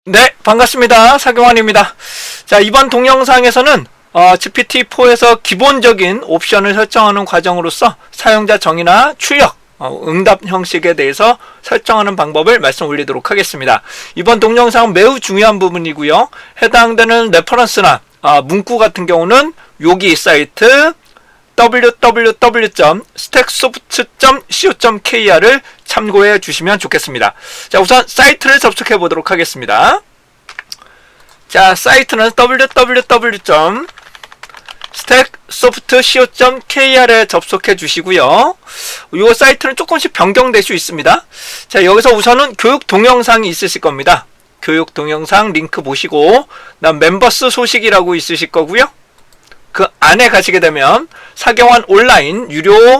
네, 반갑습니다. 사경환입니다. 자, 이번 동영상에서는 GPT-4에서 기본적인 옵션을 설정하는 과정으로서 사용자 정의나 출력, 응답 형식에 대해서 설정하는 방법을 말씀 올리도록 하겠습니다. 이번 동영상은 매우 중요한 부분이고요. 해당되는 레퍼런스나 문구 같은 경우는 여기 사이트 www.stacksoft.co.kr을 참고해 주시면 좋겠습니다. 자, 우선 사이트를 접속해 보도록 하겠습니다. 자, 사이트는 www.stacksoft.co.kr에 접속해 주시고요. 이 사이트는 조금씩 변경될 수 있습니다. 자, 여기서 우선은 교육 동영상이 있으실 겁니다. 교육 동영상 링크 보시고, 그다음 멤버스 소식이라고 있으실 거고요. 그 안에 가시게 되면 사경환 온라인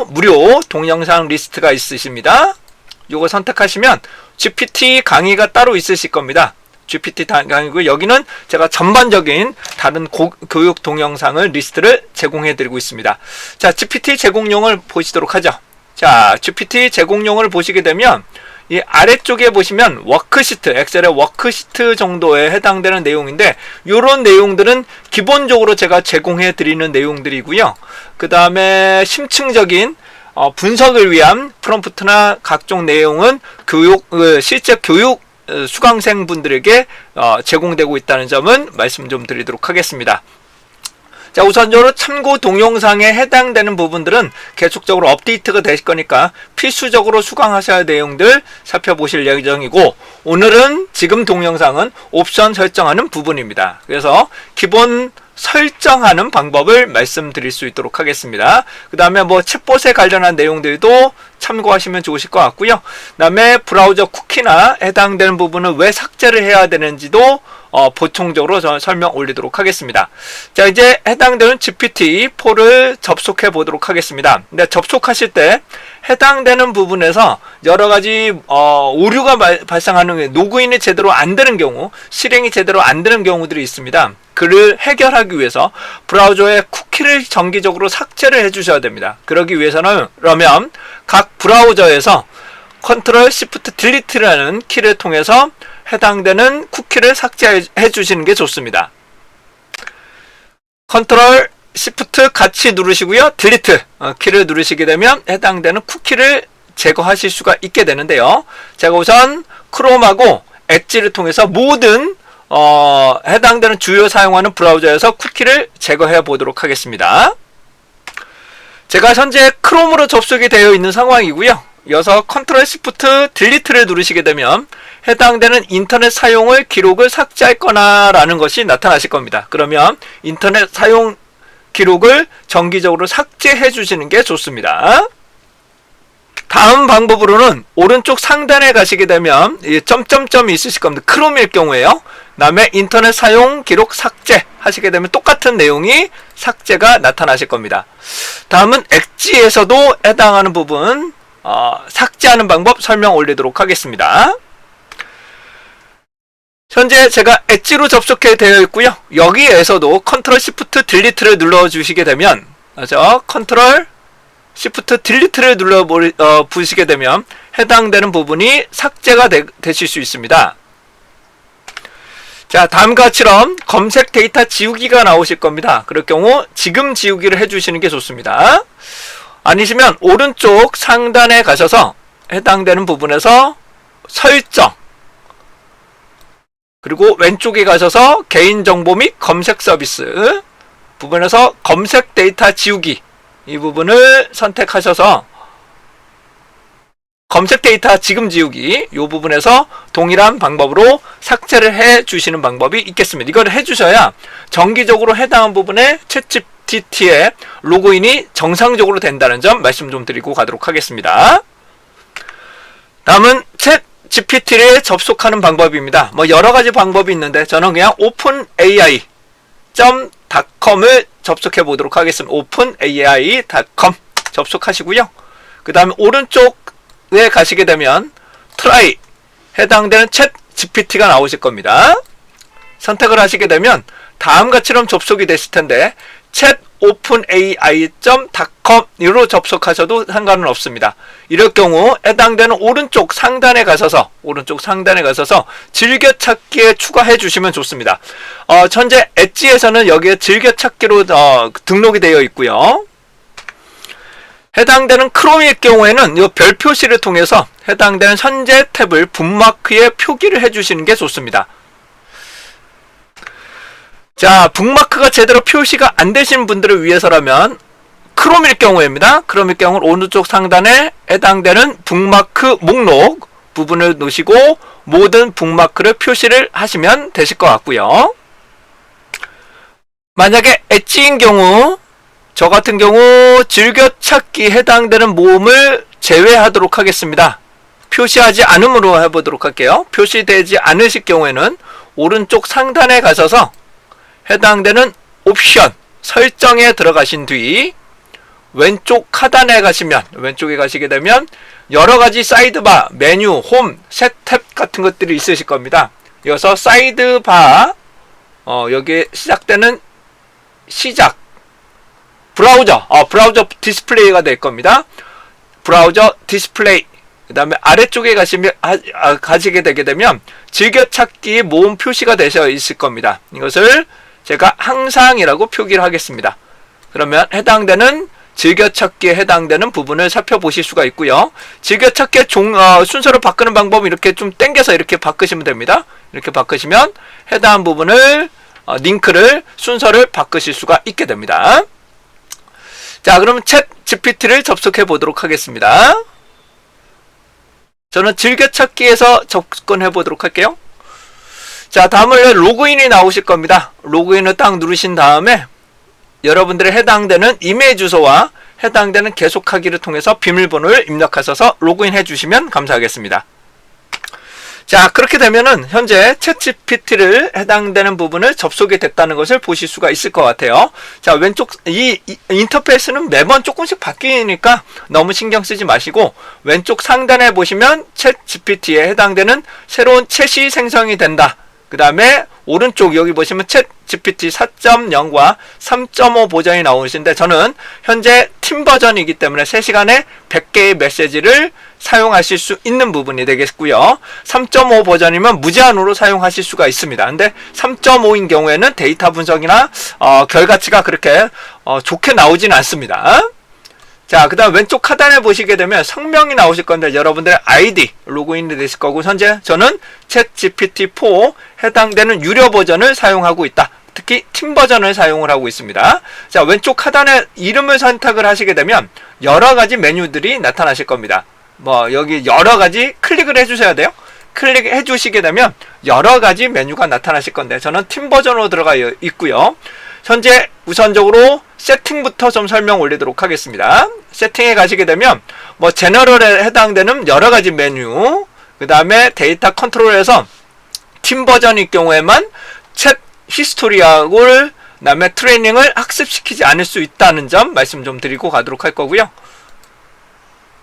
무료 동영상 리스트가 있으십니다. 요거 선택하시면 GPT 강의가 따로 있으실 겁니다. GPT 강의고, 여기는 제가 전반적인 다른 교육 동영상을 리스트를 제공해 드리고 있습니다. 자, GPT 제공용을 보시도록 하죠. 자, GPT 제공용을 보시게 되면 이 아래쪽에 보시면 워크시트, 엑셀의 워크시트 정도에 해당되는 내용인데, 이런 내용들은 기본적으로 제가 제공해 드리는 내용들이고요. 그 다음에 심층적인 분석을 위한 프롬프트나 각종 내용은 실제 교육 수강생 분들에게 제공되고 있다는 점은 말씀 좀 드리도록 하겠습니다. 자, 우선적으로 참고 동영상에 해당되는 부분들은 계속적으로 업데이트가 되실 거니까 필수적으로 수강하셔야 할 내용들 살펴보실 예정이고, 오늘은 지금 동영상은 옵션 설정하는 부분입니다. 그래서 기본 설정하는 방법을 말씀드릴 수 있도록 하겠습니다. 그 다음에 챗봇에 관련한 내용들도 참고하시면 좋으실 것 같고요. 그 다음에 브라우저 쿠키나 해당되는 부분은 왜 삭제를 해야 되는지도 보충적으로 저는 설명 올리도록 하겠습니다. 자, 이제 해당되는 GPT-4를 접속해 보도록 하겠습니다. 근데 접속하실 때 해당되는 부분에서 여러 가지 오류가 발생하는, 로그인이 제대로 안 되는 경우, 실행이 제대로 안 되는 경우들이 있습니다. 그를 해결하기 위해서 브라우저의 쿠키를 정기적으로 삭제를 해주셔야 됩니다. 그러기 위해서는 그러면 각 브라우저에서 Ctrl Shift Delete라는 키를 통해서 해당되는 쿠키를 삭제해 주시는 게 좋습니다. Ctrl Shift 같이 누르시고요. Delete 키를 누르시게 되면 해당되는 쿠키를 제거하실 수가 있게 되는데요. 제가 우선 크롬하고 엣지를 통해서 모든 해당되는 주요 사용하는 브라우저에서 쿠키를 제거해 보도록 하겠습니다. 제가 현재 크롬으로 접속이 되어 있는 상황이고요. 이어서 Ctrl Shift Delete를 누르시게 되면 해당되는 인터넷 사용을 기록을 삭제할 거나 라는 것이 나타나실 겁니다. 그러면 인터넷 사용 기록을 정기적으로 삭제해 주시는 게 좋습니다. 다음 방법으로는 오른쪽 상단에 가시게 되면 점점점이 있으실 겁니다. 크롬일 경우에요. 다음에 인터넷 사용 기록 삭제 하시게 되면 똑같은 내용이 삭제가 나타나실 겁니다. 다음은 엣지에서도 해당하는 부분 삭제하는 방법 설명 올리도록 하겠습니다. 현재 제가 엣지로 접속해 되어 있고요. 여기에서도 Ctrl Shift Delete를 눌러 주시게 되면, Ctrl Shift Delete를 눌러 보시게 되면 해당되는 부분이 삭제가 되실 수 있습니다. 자, 다음과 같이럼 검색 데이터 지우기가 나오실 겁니다. 그럴 경우 지금 지우기를 해주시는 게 좋습니다. 아니시면 오른쪽 상단에 가셔서 해당되는 부분에서 설정, 그리고 왼쪽에 가셔서 개인정보 및 검색 서비스 부분에서 검색 데이터 지우기, 이 부분을 선택하셔서 검색 데이터 지금 지우기, 이 부분에서 동일한 방법으로 삭제를 해 주시는 방법이 있겠습니다. 이걸 해 주셔야 정기적으로 해당한 부분에 챗GPT의 로그인이 정상적으로 된다는 점 말씀 좀 드리고 가도록 하겠습니다. 다음은 챗GPT에 접속하는 방법입니다. 여러 가지 방법이 있는데 저는 그냥 openai.com을 접속해 보도록 하겠습니다. openai.com 접속하시고요. 그 다음에 오른쪽에 가시게 되면 try 해당되는 챗GPT가 나오실 겁니다. 선택을 하시게 되면 다음같이럼 접속이 되실 텐데 챗 openai.com으로 접속하셔도 상관은 없습니다. 이럴 경우 해당되는 오른쪽 상단에 가셔서 즐겨찾기에 추가해 주시면 좋습니다. 현재 엣지에서는 여기에 즐겨찾기로 등록이 되어 있고요. 해당되는 크롬일 경우에는 이 별 표시를 통해서 해당되는 현재 탭을 북마크에 표기를 해주시는 게 좋습니다. 자, 북마크가 제대로 표시가 안 되신 분들을 위해서라면 크롬일 경우입니다. 크롬일 경우는 오른쪽 상단에 해당되는 북마크 목록 부분을 놓으시고 모든 북마크를 표시를 하시면 되실 것 같고요. 만약에 엣지인 경우 저 같은 경우 즐겨찾기 해당되는 모음을 제외하도록 하겠습니다. 표시하지 않음으로 해보도록 할게요. 표시되지 않으실 경우에는 오른쪽 상단에 가셔서 해당되는 옵션 설정에 들어가신 뒤 왼쪽 하단에 가시면 왼쪽에 가시게 되면 여러가지 사이드바, 메뉴, 홈, 셋 탭 같은 것들이 있으실 겁니다. 여기서 사이드바 여기에 시작되는 시작 브라우저 디스플레이가 될 겁니다. 브라우저 디스플레이 그 다음에 아래쪽에 가시게 되게 되면 즐겨찾기 모음 표시가 되어 있을 겁니다. 이것을 제가 항상이라고 표기를 하겠습니다. 그러면 해당되는 즐겨찾기에 해당되는 부분을 살펴보실 수가 있고요. 즐겨찾기의 순서를 바꾸는 방법은 이렇게 좀 당겨서 이렇게 바꾸시면 됩니다. 이렇게 바꾸시면 해당 부분을 링크를 순서를 바꾸실 수가 있게 됩니다. 자, 그러면 챗 GPT를 접속해 보도록 하겠습니다. 저는 즐겨찾기에서 접근해 보도록 할게요. 자, 다음은 로그인이 나오실 겁니다. 로그인을 딱 누르신 다음에 여러분들의 해당되는 이메일 주소와 해당되는 계속하기를 통해서 비밀번호를 입력하셔서 로그인 해주시면 감사하겠습니다. 자, 그렇게 되면은 현재 챗GPT를 해당되는 부분을 접속이 됐다는 것을 보실 수가 있을 것 같아요. 자, 왼쪽 이 인터페이스는 매번 조금씩 바뀌니까 너무 신경 쓰지 마시고 왼쪽 상단에 보시면 챗GPT에 해당되는 새로운 챗이 생성이 된다. 그 다음에 오른쪽 여기 보시면 챗 GPT 4.0과 3.5 버전이 나오시는데 저는 현재 팀 버전이기 때문에 3시간에 100개의 메시지를 사용하실 수 있는 부분이 되겠고요. 3.5 버전이면 무제한으로 사용하실 수가 있습니다. 근데 3.5인 경우에는 데이터 분석이나 결과치가 그렇게 좋게 나오진 않습니다. 자, 그 다음 왼쪽 하단에 보시게 되면 성명이 나오실 건데 여러분들의 아이디 로그인이 되실 거고 현재 저는 챗 GPT-4 해당되는 유료 버전을 사용하고 있다. 특히 팀 버전을 사용을 하고 있습니다. 자, 왼쪽 하단에 이름을 선택을 하시게 되면 여러가지 메뉴들이 나타나실 겁니다. 여기 여러가지 클릭을 해주셔야 돼요. 클릭해 주시게 되면 여러가지 메뉴가 나타나실 건데 저는 팀 버전으로 들어가 있고요. 현재 우선적으로 세팅부터 좀 설명 올리도록 하겠습니다. 세팅에 가시게 되면 제너럴에 해당되는 여러가지 메뉴 그 다음에 데이터 컨트롤에서 팀 버전일 경우에만 챗 히스토리하고 그 다음에 트레이닝을 학습시키지 않을 수 있다는 점 말씀 좀 드리고 가도록 할 거고요.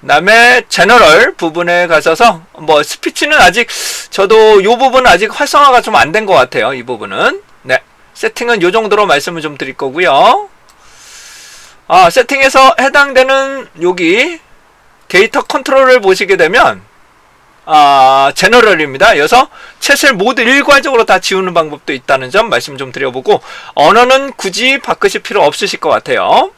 그 다음에 제너럴 부분에 가셔서 스피치는 아직 저도 이 부분은 아직 활성화가 좀 안 된 것 같아요. 이 부분은 네, 세팅은 이 정도로 말씀을 좀 드릴 거고요. 세팅에서 해당되는 여기 데이터 컨트롤을 보시게 되면 제너럴입니다. 여기서 챗을 모두 일괄적으로 다 지우는 방법도 있다는 점 말씀 좀 드려보고 언어는 굳이 바꾸실 필요 없으실 것 같아요.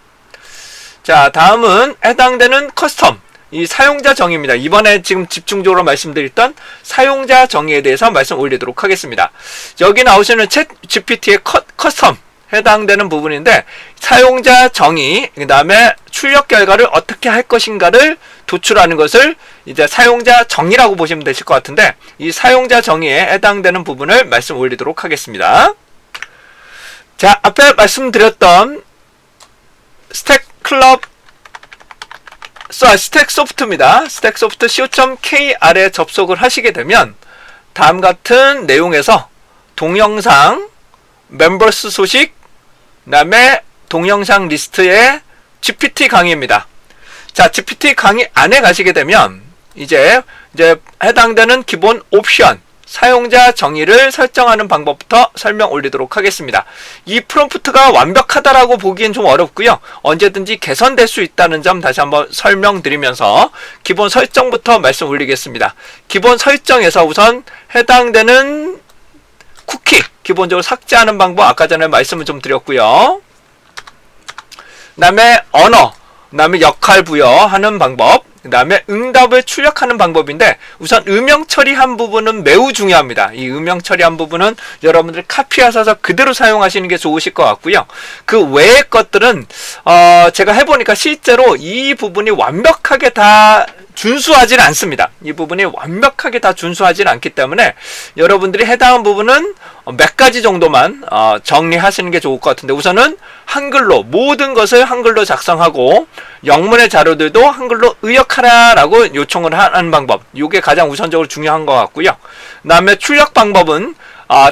자, 다음은 해당되는 커스텀 이 사용자 정의입니다. 이번에 지금 집중적으로 말씀드렸던 사용자 정의에 대해서 말씀 올리도록 하겠습니다. 여기 나오시는 챗 GPT의 커스텀 해당되는 부분인데 사용자 정의 그 다음에 출력 결과를 어떻게 할 것인가를 도출하는 것을 이제 사용자 정의라고 보시면 되실 것 같은데 이 사용자 정의에 해당되는 부분을 말씀 올리도록 하겠습니다. 자, 앞에 말씀드렸던 스택소프트입니다. 스택소프트 co.kr에 접속을 하시게 되면 다음 같은 내용에서 동영상, 멤버스 소식, 그 다음에 동영상 리스트의 GPT 강의입니다. 자, GPT 강의 안에 가시게 되면 이제 해당되는 기본 옵션 사용자 정의를 설정하는 방법부터 설명 올리도록 하겠습니다. 이 프롬프트가 완벽하다라고 보기엔 좀 어렵고요. 언제든지 개선될 수 있다는 점 다시 한번 설명드리면서 기본 설정부터 말씀 올리겠습니다. 기본 설정에서 우선 해당되는 쿠키 기본적으로 삭제하는 방법 아까 전에 말씀을 좀 드렸고요. 그 다음에 언어, 그 다음에 역할 부여하는 방법, 그 다음에 응답을 출력하는 방법인데 우선 음영 처리한 부분은 매우 중요합니다. 이 음영 처리한 부분은 여러분들이 카피하셔서 그대로 사용하시는 게 좋으실 것 같고요. 그 외의 것들은 제가 해보니까 실제로 이 부분이 완벽하게 다 준수하지는 않습니다. 이 부분이 완벽하게 다 준수하지는 않기 때문에 여러분들이 해당한 부분은 몇 가지 정도만 정리하시는 게 좋을 것 같은데 우선은 한글로 모든 것을 한글로 작성하고 영문의 자료들도 한글로 의역하라 라고 요청을 하는 방법, 이게 가장 우선적으로 중요한 것 같고요. 그 다음에 출력 방법은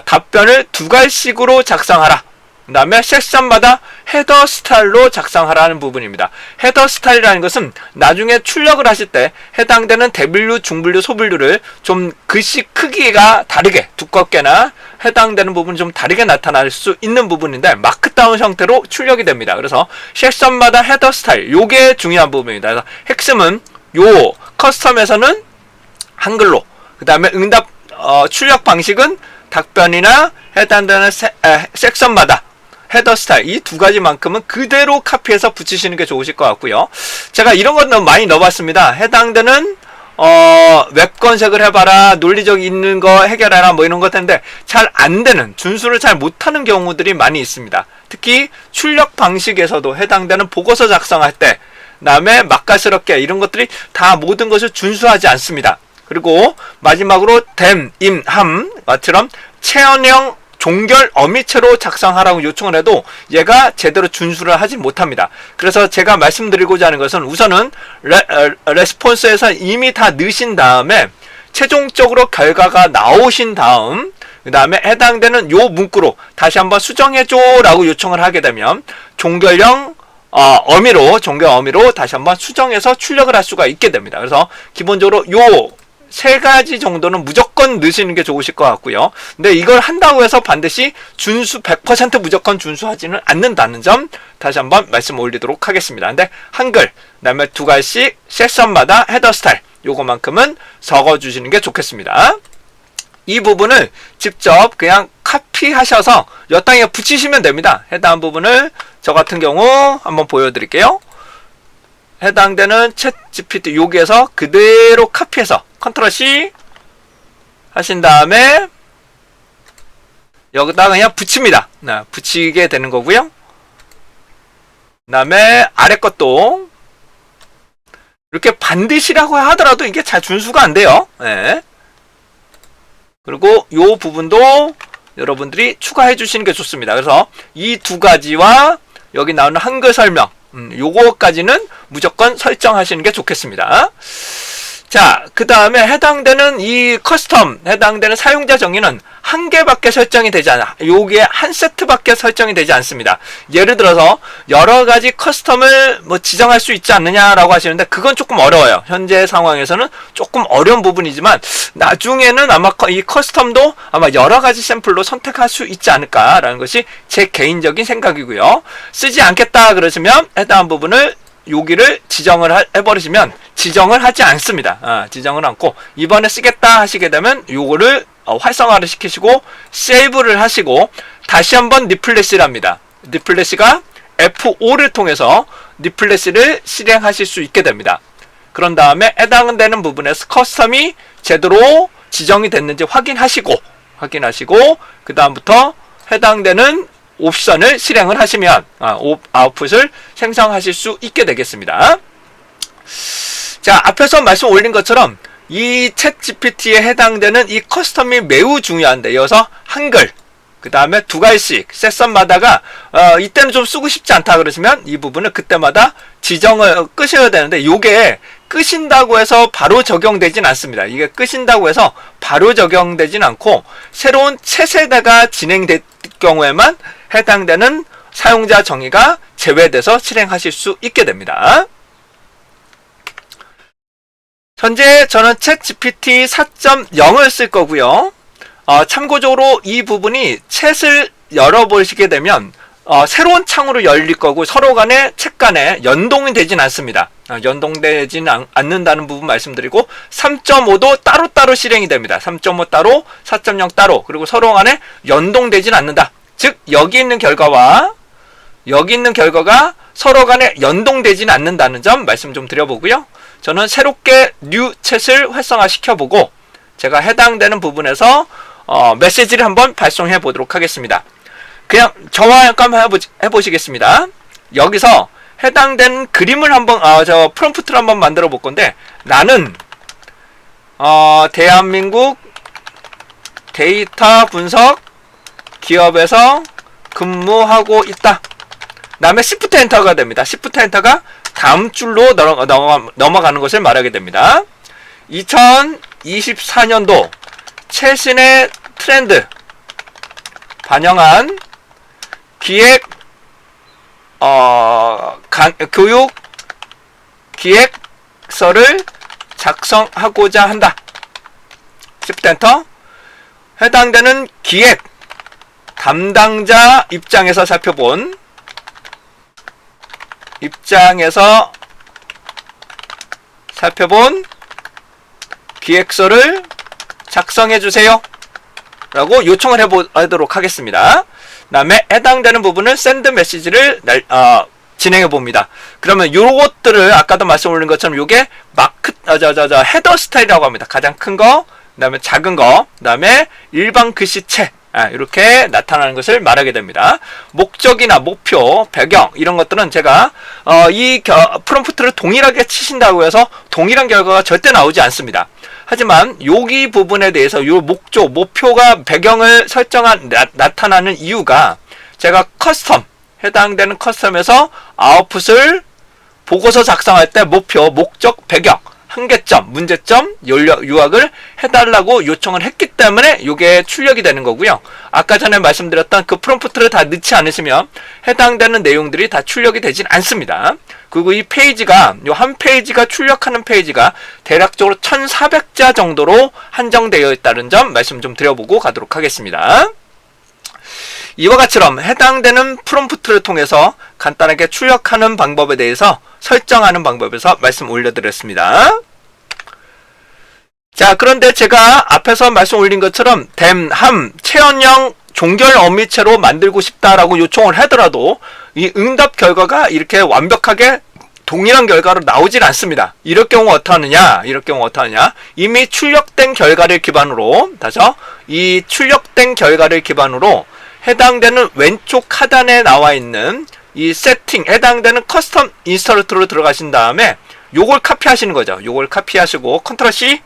답변을 두 갈식으로 작성하라, 그 다음에 섹션마다 헤더 스타일로 작성하라는 부분입니다. 헤더 스타일이라는 것은 나중에 출력을 하실 때 해당되는 대분류, 중분류, 소분류를 좀 글씨 크기가 다르게 두껍게나 해당되는 부분이 좀 다르게 나타날 수 있는 부분인데 마크다운 형태로 출력이 됩니다. 그래서 섹션마다 헤더 스타일, 요게 중요한 부분입니다. 그래서 핵심은 요 커스텀에서는 한글로, 그 다음에 응답 출력 방식은 답변이나 해당되는 섹션마다 헤더 스타일, 이 두 가지만큼은 그대로 카피해서 붙이시는 게 좋으실 것 같고요. 제가 이런 건 너무 많이 넣어봤습니다. 해당되는 웹 검색을 해봐라, 논리적 있는 거 해결해라, 뭐 이런 것 했는데 잘 안 되는, 준수를 잘 못하는 경우들이 많이 있습니다. 특히 출력 방식에서도 해당되는 보고서 작성할 때, 그다음에 맛깔스럽게 이런 것들이 다 모든 것을 준수하지 않습니다. 그리고 마지막으로 댐, 임, 함처럼 체언형 종결 어미체로 작성하라고 요청을 해도 얘가 제대로 준수를 하지 못합니다. 그래서 제가 말씀드리고자 하는 것은 우선은 레스폰스에서 이미 다 넣으신 다음에 최종적으로 결과가 나오신 다음 그 다음에 해당되는 요 문구로 다시 한번 수정해줘 라고 요청을 하게 되면 종결형 종결 어미로 다시 한번 수정해서 출력을 할 수가 있게 됩니다. 그래서 기본적으로 요 세 가지 정도는 무조건 넣으시는 게 좋으실 것 같고요. 근데 이걸 한다고 해서 반드시 준수 100% 무조건 준수하지는 않는다는 점 다시 한번 말씀 올리도록 하겠습니다. 근데 한글, 그 다음에 두 갈씩 섹션마다 헤더 스타일, 요거만큼은 적어주시는 게 좋겠습니다. 이 부분을 직접 그냥 카피하셔서 여기에 붙이시면 됩니다. 해당 부분을 저 같은 경우 한번 보여드릴게요. 해당되는 챗 GPT 여기에서 그대로 카피해서 컨트롤 C 하신 다음에 여기다가 그냥 붙입니다. 붙이게 되는 거고요. 그 다음에 아래 것도 이렇게 반드시라고 하더라도 이게 잘 준수가 안 돼요. 네. 그리고 요 부분도 여러분들이 추가해 주시는 게 좋습니다. 그래서 이 두 가지와 여기 나오는 한글 설명, 요거까지는 무조건 설정하시는 게 좋겠습니다. 자, 그 다음에 해당되는 이 커스텀, 해당되는 사용자 정의는 한 개밖에 설정이 되지 않아. 요게 한 세트밖에 설정이 되지 않습니다. 예를 들어서 여러 가지 커스텀을 뭐 지정할 수 있지 않느냐라고 하시는데 그건 조금 어려워요. 현재 상황에서는 조금 어려운 부분이지만 나중에는 아마 이 커스텀도 아마 여러 가지 샘플로 선택할 수 있지 않을까라는 것이 제 개인적인 생각이고요. 쓰지 않겠다 그러시면 해당 부분을 여기를 지정을 해버리시면 지정을 하지 않습니다. 지정을 않고 이번에 쓰겠다 하시게 되면 요거를 활성화를 시키시고 세이브를 하시고 다시 한번 리플래시를 합니다. 리플래시가 F5를 통해서 리플래시를 실행하실 수 있게 됩니다. 그런 다음에 해당되는 부분에서 커스텀이 제대로 지정이 됐는지 확인하시고 그 다음부터 해당되는 옵션을 실행을 하시면 아웃풋을 생성하실 수 있게 되겠습니다. 자, 앞에서 말씀 올린 것처럼 이 챗 GPT에 해당되는 이 커스텀이 매우 중요한데 이어서 한글, 그 다음에 두 갈씩 섹션마다가 이때는 좀 쓰고 싶지 않다 그러시면 이 부분은 그때마다 지정을 끄셔야 되는데 요게 끄신다고 해서 바로 적용되진 않습니다. 이게 끄신다고 해서 바로 적용되진 않고 새로운 챗세대가 진행될 경우에만 해당되는 사용자 정의가 제외돼서 실행하실 수 있게 됩니다. 현재 저는 챗 GPT 4.0을 쓸 거고요. 참고적으로 이 부분이 챗을 열어보시게 되면 새로운 창으로 열릴 거고 서로 간에 챗 간에 연동이 되진 않습니다. 연동되지는 않는다는 부분 말씀드리고 3.5도 따로따로 실행이 됩니다. 3.5 따로, 4.0 따로, 그리고 서로 간에 연동되진 않는다. 즉 여기 있는 결과와 여기 있는 결과가 서로 간에 연동되지는 않는다는 점 말씀 좀 드려보고요. 저는 새롭게 뉴 챗을 활성화시켜보고 제가 해당되는 부분에서 메시지를 한번 발송해 보도록 하겠습니다. 그냥 저와 잠깐 해보시겠습니다. 여기서 해당되는 그림을 한번 저 프롬프트를 한번 만들어 볼 건데 나는 대한민국 데이터 분석 기업에서 근무하고 있다. 다음에 Shift 엔터가 됩니다. Shift 엔터가 다음 줄로 넘어가는 것을 말하게 됩니다. 2024년도 최신의 트렌드 반영한 기획 교육 기획서를 작성하고자 한다. Shift 엔터. 해당되는 기획 담당자 입장에서 살펴본 기획서를 작성해 주세요 라고 요청을 해보도록 하겠습니다. 그 다음에 해당되는 부분을 샌드 메시지를 진행해 봅니다. 그러면 요것들을 아까도 말씀 올린 것처럼 요게 헤더 스타일이라고 합니다. 가장 큰 거, 그 다음에 작은 거, 그 다음에 일반 글씨체 이렇게 나타나는 것을 말하게 됩니다. 목적이나 목표, 배경 이런 것들은 제가 이 프롬프트를 동일하게 치신다고 해서 동일한 결과가 절대 나오지 않습니다. 하지만 여기 부분에 대해서 요 목적, 목표가 배경을 나타나는 이유가 제가 커스텀, 해당되는 커스텀에서 아웃풋을 보고서 작성할 때 목표, 목적, 배경, 한계점, 문제점, 요약을 해달라고 요청을 했기 때문에 이게 출력이 되는 거고요. 아까 전에 말씀드렸던 그 프롬프트를 다 넣지 않으시면 해당되는 내용들이 다 출력이 되진 않습니다. 그리고 이 페이지가, 요 한 페이지가 출력하는 페이지가 대략적으로 1400자 정도로 한정되어 있다는 점 말씀 좀 드려보고 가도록 하겠습니다. 이와 같이럼 해당되는 프롬프트를 통해서 간단하게 출력하는 방법에 대해서 설정하는 방법에서 말씀 올려드렸습니다. 자, 그런데 제가 앞에서 말씀 올린 것처럼 함, 체언형 종결 어미체로 만들고 싶다라고 요청을 하더라도 이 응답 결과가 이렇게 완벽하게 동일한 결과로 나오질 않습니다. 이럴 경우 어떠하느냐? 이미 출력된 결과를 기반으로, 이 출력된 결과를 기반으로 해당되는 왼쪽 하단에 나와 있는 이 세팅, 해당되는 커스텀 인스톨트로 들어가신 다음에 요걸 카피하시는 거죠. 요걸 카피하시고 컨트롤 C.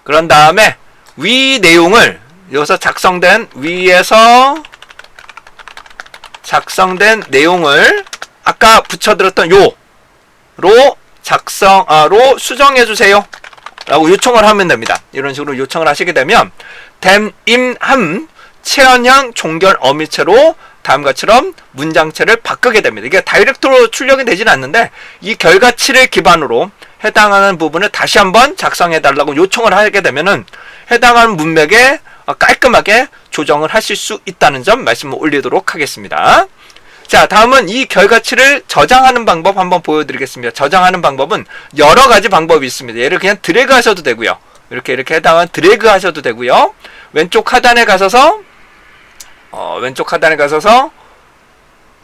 그런 다음에 위 내용을 여기서 위에서 작성된 내용을 아까 붙여드렸던 요로 수정해 주세요 라고 요청을 하면 됩니다. 이런 식으로 요청을 하시게 되면 함 체언형 종결 어미체로 다음과처럼 문장체를 바꾸게 됩니다. 이게 다이렉트로 출력이 되지는 않는데 이 결과치를 기반으로 해당하는 부분을 다시 한번 작성해 달라고 요청을 하게 되면은 해당하는 문맥에 깔끔하게 조정을 하실 수 있다는 점 말씀을 올리도록 하겠습니다. 자, 다음은 이 결과치를 저장하는 방법 한번 보여드리겠습니다. 저장하는 방법은 여러 가지 방법이 있습니다. 얘를 그냥 드래그 하셔도 되고요. 이렇게 해당한 드래그 하셔도 되고요. 왼쪽 하단에 가셔서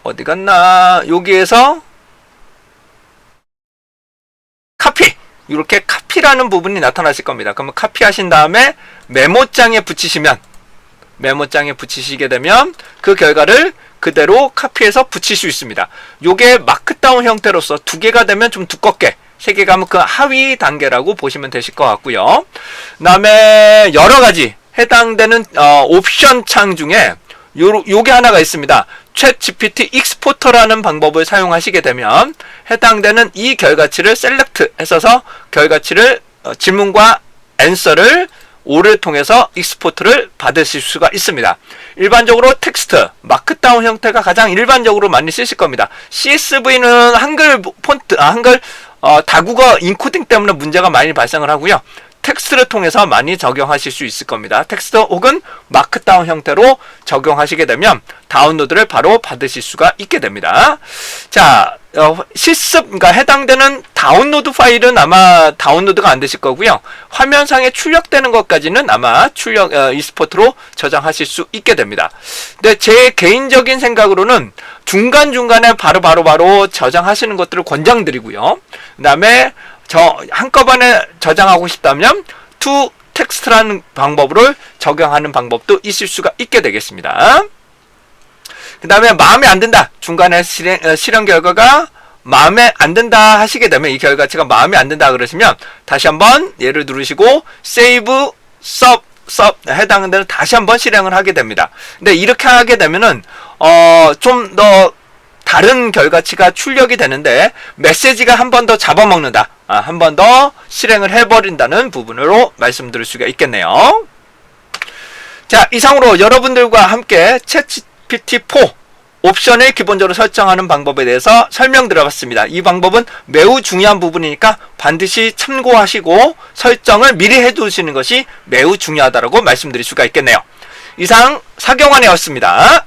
어디 갔나? 여기에서 카피! 이렇게 카피라는 부분이 나타나실 겁니다. 그러면 카피하신 다음에 메모장에 붙이시게 되면 그 결과를 그대로 카피해서 붙일 수 있습니다. 요게 마크다운 형태로서 2개가 되면 좀 두껍게, 3개가 하면 그 하위 단계라고 보시면 되실 것 같고요. 그 다음에 여러 가지 해당되는 옵션 창 중에 요게 하나가 있습니다. 챗GPT 익스포터라는 방법을 사용하시게 되면 해당되는 이 결과치를 셀렉트 해서 결과치를 질문과 앤서를 오를 통해서 익스포트를 받으실 수가 있습니다. 일반적으로 텍스트, 마크다운 형태가 가장 일반적으로 많이 쓰실 겁니다. CSV는 한글 폰트, 다국어 인코딩 때문에 문제가 많이 발생을 하고요. 텍스트를 통해서 많이 적용하실 수 있을 겁니다. 텍스트 혹은 마크다운 형태로 적용하시게 되면 다운로드를 바로 받으실 수가 있게 됩니다. 자, 실습, 그러니까 해당되는 다운로드 파일은 아마 다운로드가 안 되실 거고요. 화면상에 출력되는 것까지는 아마 이스포트로 저장하실 수 있게 됩니다. 근데 제 개인적인 생각으로는 중간중간에 바로 저장하시는 것들을 권장드리고요. 그 다음에 한꺼번에 저장하고 싶다면 to 텍스트라는 방법으로 적용하는 방법도 있을 수가 있게 되겠습니다. 그 다음에 마음에 안 든다. 중간에 실행 결과가 마음에 안 든다 하시게 되면, 이 결과치가 마음에 안 든다 그러시면 다시 한번 얘를 누르시고 save sub 해당되는 다시 한번 실행을 하게 됩니다. 근데 이렇게 하게 되면은 좀 더 다른 결과치가 출력이 되는데 메시지가 한 번 더 잡아먹는다. 한 번 더 실행을 해버린다는 부분으로 말씀드릴 수가 있겠네요. 자, 이상으로 여러분들과 함께 챗GPT-4 옵션을 기본적으로 설정하는 방법에 대해서 설명드려봤습니다. 이 방법은 매우 중요한 부분이니까 반드시 참고하시고 설정을 미리 해두시는 것이 매우 중요하다고 말씀드릴 수가 있겠네요. 이상 사경환이었습니다.